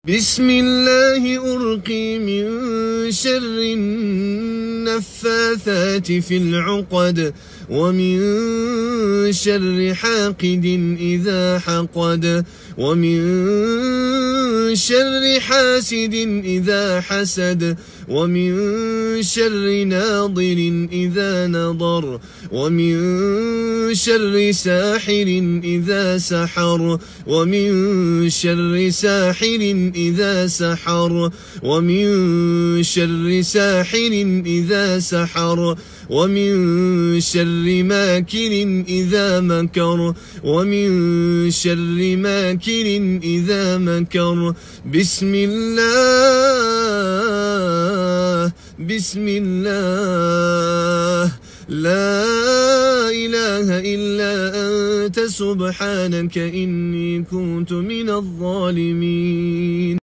بسم الله أرقي من شر النفاثات في العقد ومن شر حاقد إذا حقد ومن شر حاسد إذا حسد ومن شر ناظر إذا نظر ومن شر ساحر إذا سحر ومن شر ساحر إذا سحر ومن شر ساحر إذا سحر ومن شر ماكر إذا مكر ومن شر ماكر إذا مكر بسم الله لا إله إلا أنت سبحانك إني كنت من الظالمين.